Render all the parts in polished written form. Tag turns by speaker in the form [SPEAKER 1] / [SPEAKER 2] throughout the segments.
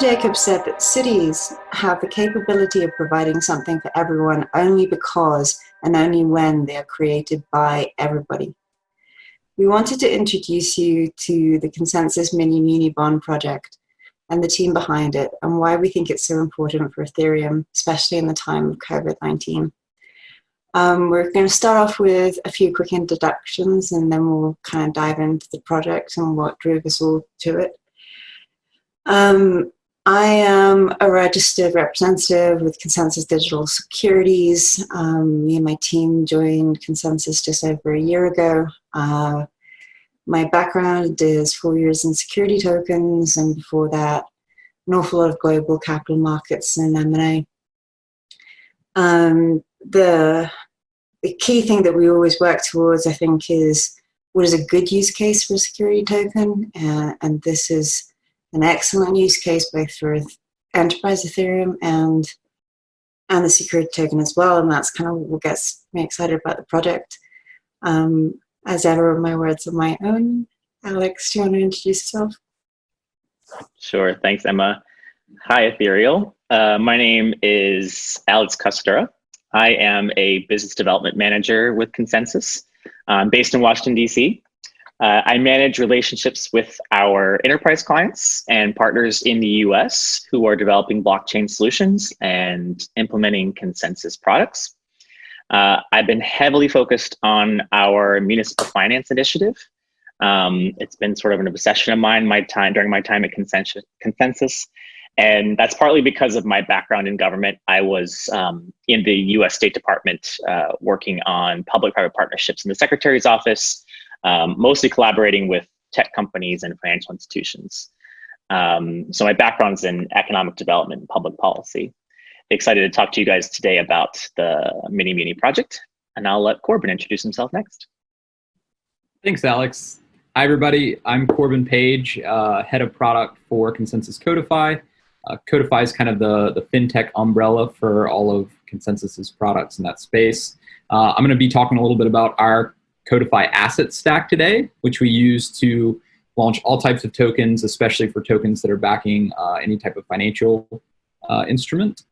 [SPEAKER 1] Jacobs said that cities have the capability of providing something for everyone only because and only when they are created by everybody. We wanted to introduce you to the ConsenSys Muni bond project and the team behind it, and why we think it's so important for Ethereum, especially in the time of COVID-19. We're going to start off with a few quick introductions, and then we'll kind of dive into the project and what drove us all to it. I am a registered representative with ConsenSys Digital Securities. Me and my team joined ConsenSys just over a year ago. My background is 4 years in security tokens, and before that, an awful lot of global capital markets and M&A. The key thing that we always work towards, I think, is what is a good use case for a security token, and this is an excellent use case both for enterprise Ethereum and the security token as well, and that's kind of what gets me excited about the project. As ever, my words are my own. Alex, do you want to introduce yourself?
[SPEAKER 2] Sure, thanks, Emma. Hi, Ethereal. My name is Alex Kostura. I am a business development manager with ConsenSys. I'm based in Washington, D.C. I manage relationships with our enterprise clients and partners in the US who are developing blockchain solutions and implementing ConsenSys products. I've been heavily focused on our municipal finance initiative. It's been sort of an obsession of mine during my time at ConsenSys. And that's partly because of my background in government. I was in the US State Department working on public-private partnerships in the Secretary's office, mostly collaborating with tech companies and financial institutions. So my background's in economic development and public policy. Excited to talk to you guys today about the Muni project, and I'll let Corbin introduce himself next.
[SPEAKER 3] Thanks, Alex. Hi, everybody. I'm Corbin Page, head of product for ConsenSys Codefi. Codefi is kind of the fintech umbrella for all of ConsenSys' products in that space. I'm going to be talking a little bit about our Codefi asset stack today, which we use to launch all types of tokens, especially for tokens that are backing any type of financial instrument.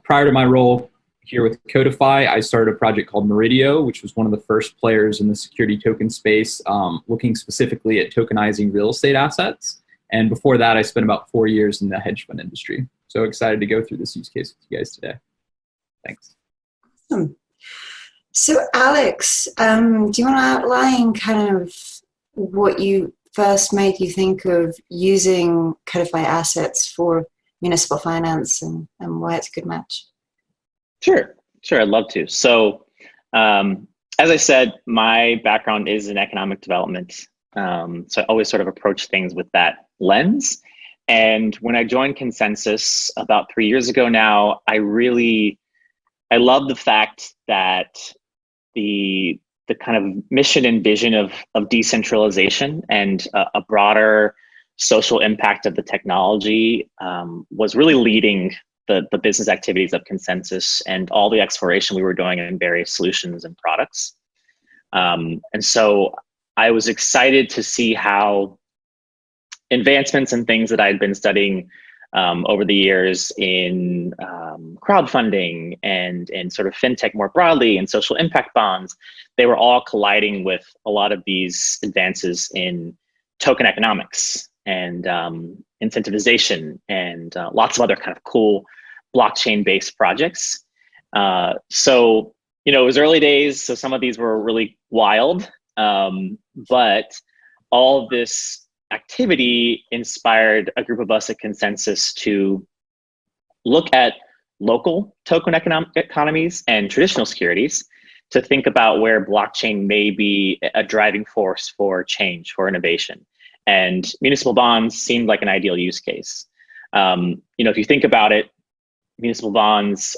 [SPEAKER 3] Prior to my role here with Codefi, I started a project called Meridio, which was one of the first players in the security token space, looking specifically at tokenizing real estate assets. And before that, I spent about 4 years in the hedge fund industry. So excited to go through this use case with you guys today. Thanks.
[SPEAKER 1] Awesome. So Alex, do you want to outline kind of what you first made you think of using Codefi assets for municipal finance and why it's a good match?
[SPEAKER 2] Sure, I'd love to. So as I said, my background is in economic development. So I always sort of approach things with that lens. And when I joined ConsenSys about 3 years ago now, I love the fact that the kind of mission and vision of decentralization and a broader social impact of the technology was really leading the business activities of ConsenSys and all the exploration we were doing in various solutions and products. And so I was excited to see how advancements and things that I'd been studying over the years in crowdfunding and sort of fintech more broadly and social impact bonds, they were all colliding with a lot of these advances in token economics and incentivization and lots of other kind of cool blockchain-based projects. So, it was early days, so some of these were really wild, but all of this activity inspired a group of us at ConsenSys to look at local token economies and traditional securities to think about where blockchain may be a driving force for change, for innovation. And municipal bonds seemed like an ideal use case. If you think about it, municipal bonds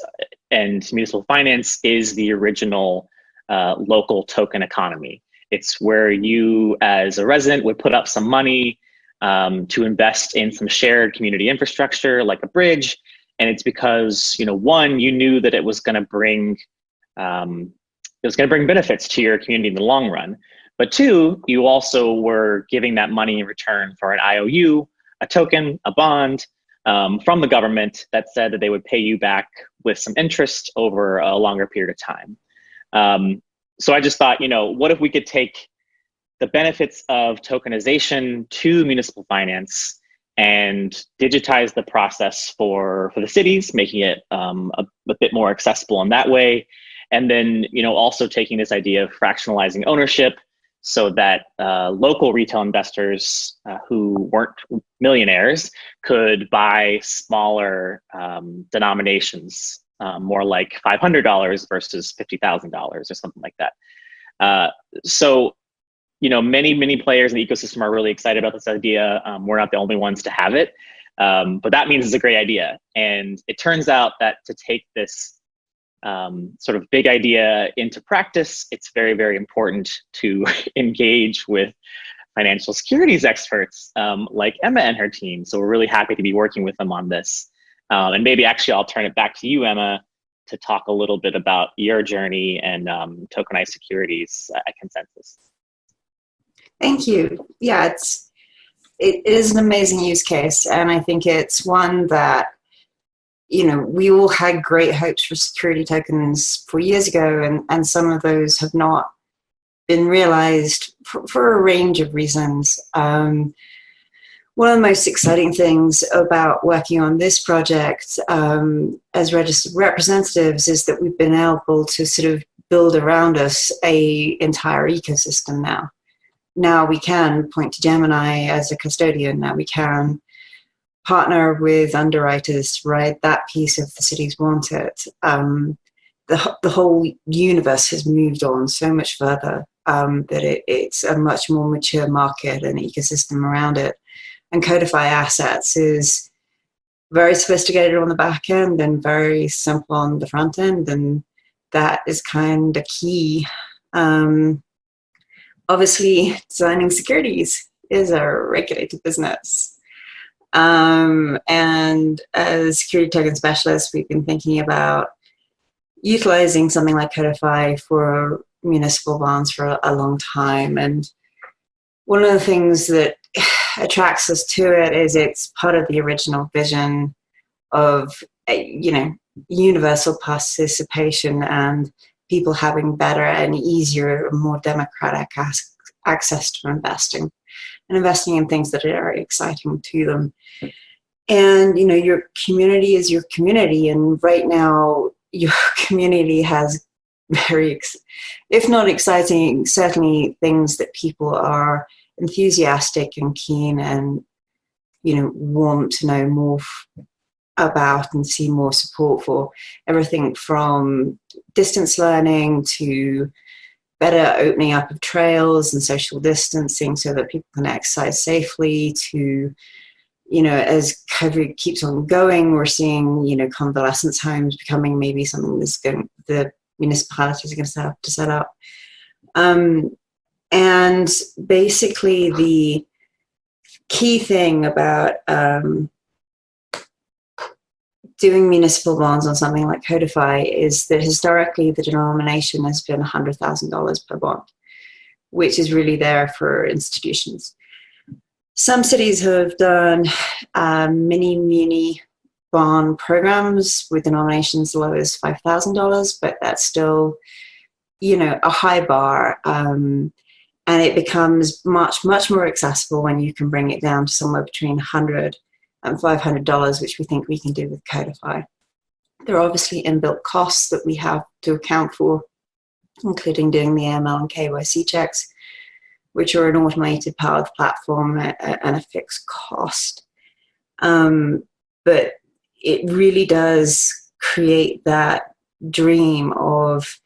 [SPEAKER 2] and municipal finance is the original local token economy. It's where you, as a resident, would put up some money to invest in some shared community infrastructure, like a bridge. And it's because, one, you knew that it was going to bring benefits to your community in the long run. But two, you also were giving that money in return for an IOU, a token, a bond, from the government that said that they would pay you back with some interest over a longer period of time. So I just thought, what if we could take the benefits of tokenization to municipal finance and digitize the process for the cities, making it a bit more accessible in that way. And then, also taking this idea of fractionalizing ownership so that local retail investors who weren't millionaires could buy smaller denominations, more like $500 versus $50,000 or something like that. So, many players in the ecosystem are really excited about this idea. We're not the only ones to have it, but that means it's a great idea. And it turns out that to take this sort of big idea into practice, it's very, very important to engage with financial securities experts like Emma and her team. So we're really happy to be working with them on this. And maybe actually I'll turn it back to you, Emma, to talk a little bit about your journey and tokenized securities at ConsenSys.
[SPEAKER 1] Thank you. Yeah, it is an amazing use case, and I think it's one that, we all had great hopes for security tokens 4 years ago, and some of those have not been realized for a range of reasons. One of the most exciting things about working on this project as registered representatives is that we've been able to sort of build around us an entire ecosystem now. Now we can point to Gemini as a custodian. Now we can partner with underwriters to write that piece if the cities want it. The whole universe has moved on so much further that it's a much more mature market and ecosystem around it. And Codefi Assets is very sophisticated on the back end and very simple on the front end, and that is kind of key. Obviously, designing securities is a regulated business. And as security token specialists, we've been thinking about utilizing something like Codefi for municipal bonds for a long time. And one of the things that attracts us to it is it's part of the original vision of, universal participation and people having better and easier, more democratic access to investing, and investing in things that are very exciting to them. And, your community is your community. And right now, your community has if not exciting, certainly things that people are enthusiastic and keen and, want to know more about and see more support for. Everything from distance learning to better opening up of trails and social distancing so that people can exercise safely to, as COVID keeps on going, we're seeing, convalescence homes becoming maybe something the municipalities are going to have to set up. And basically the key thing about doing municipal bonds on something like Codefi is that historically the denomination has been $100,000 per bond, which is really there for institutions. Some cities have done mini Muni bond programs with denominations as low as $5,000, but that's still, a high bar. And it becomes much, much more accessible when you can bring it down to somewhere between $100 and $500, which we think we can do with Codefi. There are obviously inbuilt costs that we have to account for, including doing the AML and KYC checks, which are an automated powered platform and a fixed cost. But it really does create that dream of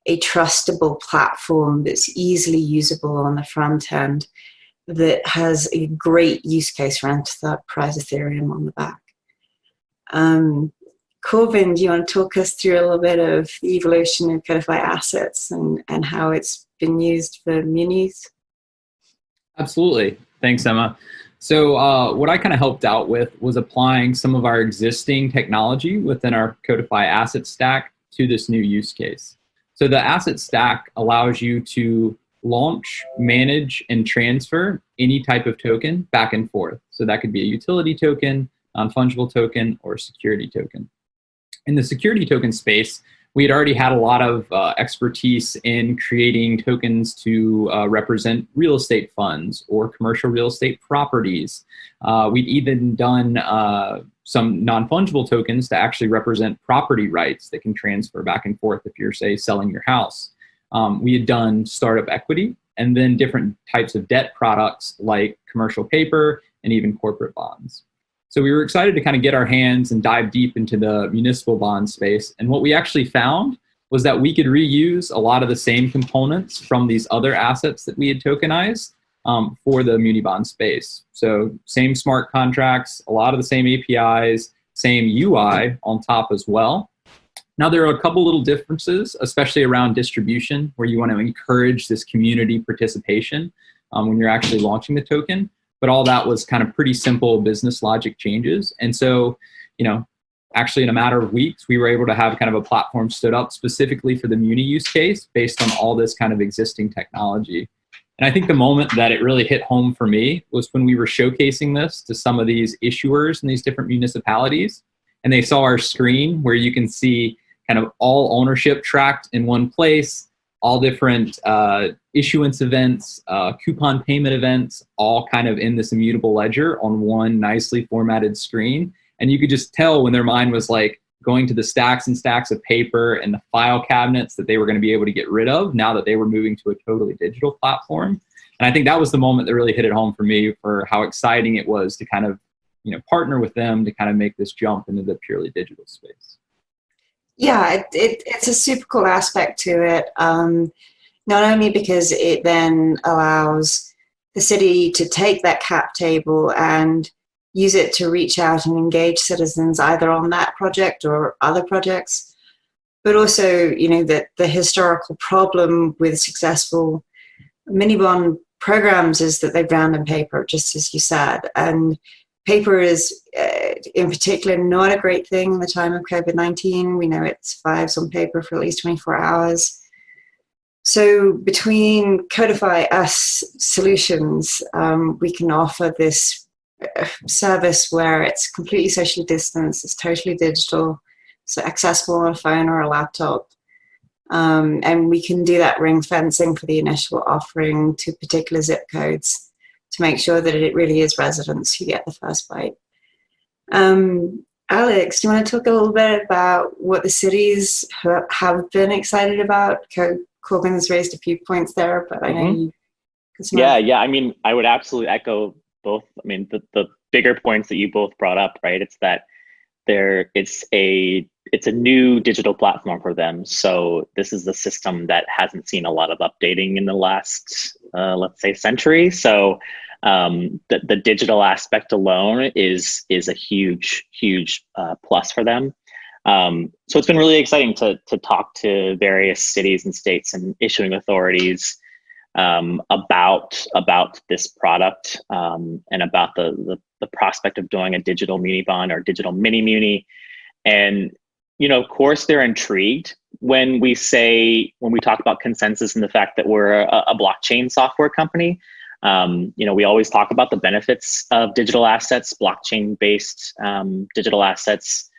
[SPEAKER 1] a trustable platform that's easily usable on the front end, that has a great use case for enterprise Ethereum on the back. Corbin, do you want to talk us through a little bit of the evolution of Codefi Assets and how it's been used for munis?
[SPEAKER 3] Absolutely. Thanks, Emma. So what I kind of helped out with was applying some of our existing technology within our Codefi asset stack to this new use case. So the asset stack allows you to launch, manage, and transfer any type of token back and forth. So that could be a utility token, non-fungible token, or security token. In the security token space, we had already had a lot of expertise in creating tokens to represent real estate funds or commercial real estate properties. We'd even done some non-fungible tokens to actually represent property rights that can transfer back and forth if you're, say, selling your house. We had done startup equity and then different types of debt products like commercial paper and even corporate bonds. So we were excited to kind of get our hands and dive deep into the municipal bond space. And what we actually found was that we could reuse a lot of the same components from these other assets that we had tokenized for the muni bond space. So same smart contracts, a lot of the same APIs, same UI on top as well. Now, there are a couple little differences, especially around distribution, where you want to encourage this community participation when you're actually launching the token. But all that was kind of pretty simple business logic changes. And so, actually in a matter of weeks, we were able to have kind of a platform stood up specifically for the Muni use case based on all this kind of existing technology. And I think the moment that it really hit home for me was when we were showcasing this to some of these issuers in these different municipalities, and they saw our screen where you can see kind of all ownership tracked in one place, all different issuance events, coupon payment events, all kind of in this immutable ledger on one nicely formatted screen. And you could just tell when their mind was like going to the stacks and stacks of paper and the file cabinets that they were going to be able to get rid of now that they were moving to a totally digital platform. And I think that was the moment that really hit it home for me for how exciting it was to kind of, partner with them to kind of make this jump into the purely digital space.
[SPEAKER 1] Yeah, it's a super cool aspect to it, not only because it then allows the city to take that cap table and use it to reach out and engage citizens either on that project or other projects, but also, that the historical problem with successful mini bond programs is that they're bound in paper, just as you said. And paper is, in particular, not a great thing in the time of COVID-19. We know it survives on paper for at least 24 hours. So between Codefi us solutions, we can offer this service where it's completely socially distanced, it's totally digital, so accessible on a phone or a laptop. And we can do that ring fencing for the initial offering to particular zip codes to make sure that it really is residents who get the first bite. Alex, do you want to talk a little bit about what the cities have been excited about? Corbin has raised a few points there, but I know you.
[SPEAKER 2] Yeah. I mean, I would absolutely echo both. I mean, the bigger points that you both brought up, right? It's that it's a new digital platform for them. So this is a system that hasn't seen a lot of updating in the last, let's say, century. So the digital aspect alone is a huge plus for them. So it's been really exciting to talk to various cities and states and issuing authorities about this product and about the prospect of doing a digital muni bond or digital mini muni. And of course, they're intrigued when we talk about ConsenSys and the fact that we're a blockchain software company. We always talk about the benefits of digital assets, blockchain-based digital assets.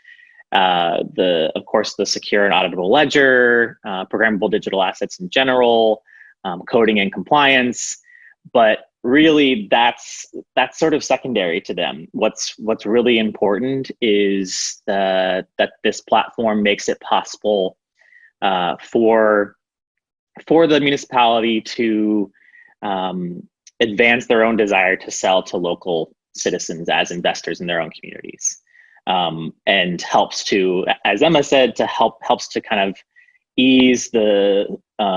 [SPEAKER 2] Of course, the secure and auditable ledger, programmable digital assets in general, coding and compliance. But really, that's sort of secondary to them. What's really important is that this platform makes it possible for the municipality to advance their own desire to sell to local citizens as investors in their own communities, and helps to, as Emma said, helps to kind of ease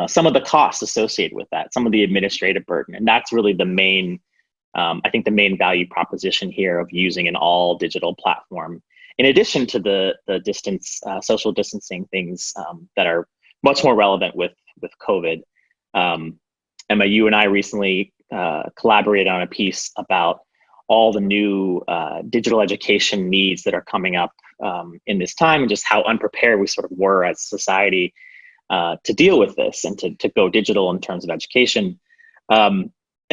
[SPEAKER 2] some of the costs associated with that, some of the administrative burden. And that's really the main, I think the main value proposition here of using an all digital platform, in addition to the social distancing things that are much more relevant with COVID. Emma, you and I recently collaborated on a piece about all the new digital education needs that are coming up in this time, and just how unprepared we sort of were as a society to deal with this and to go digital in terms of education. And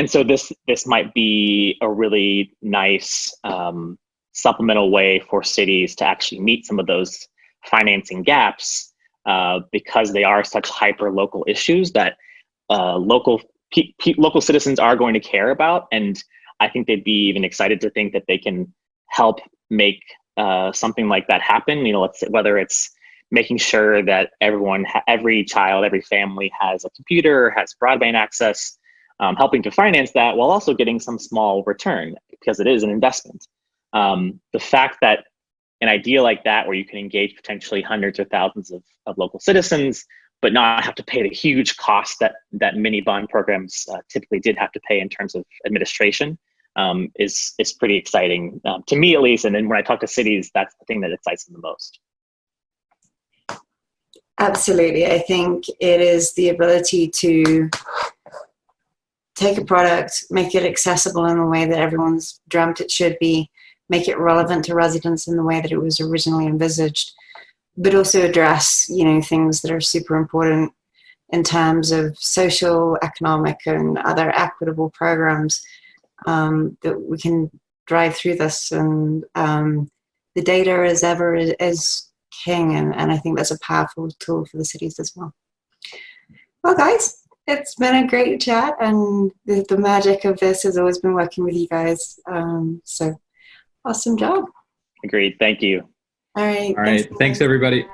[SPEAKER 2] so this might be a really nice supplemental way for cities to actually meet some of those financing gaps, because they are such hyper local issues that local citizens are going to care about. And I think they'd be even excited to think that they can help make something like that happen. You know, whether it's making sure that every child, every family has a computer, has broadband access, helping to finance that while also getting some small return, because it is an investment. The fact that an idea like that, where you can engage potentially hundreds or thousands of local citizens, but not have to pay the huge cost that many bond programs typically did have to pay in terms of administration, is pretty exciting, to me at least. And then when I talk to cities, that's the thing that excites them the most.
[SPEAKER 1] Absolutely. I think it is the ability to take a product, make it accessible in the way that everyone's dreamt it should be, make it relevant to residents in the way that it was originally envisaged, but also address, you know, things that are super important in terms of social, economic, and other equitable programs, that we can drive through this. And the data as ever is king, and I think that's a powerful tool for the cities as well. Well, guys, it's been a great chat, and the magic of this has always been working with you guys. So awesome job.
[SPEAKER 2] Agreed. Thank you.
[SPEAKER 1] All right.
[SPEAKER 3] All right. Thanks everybody.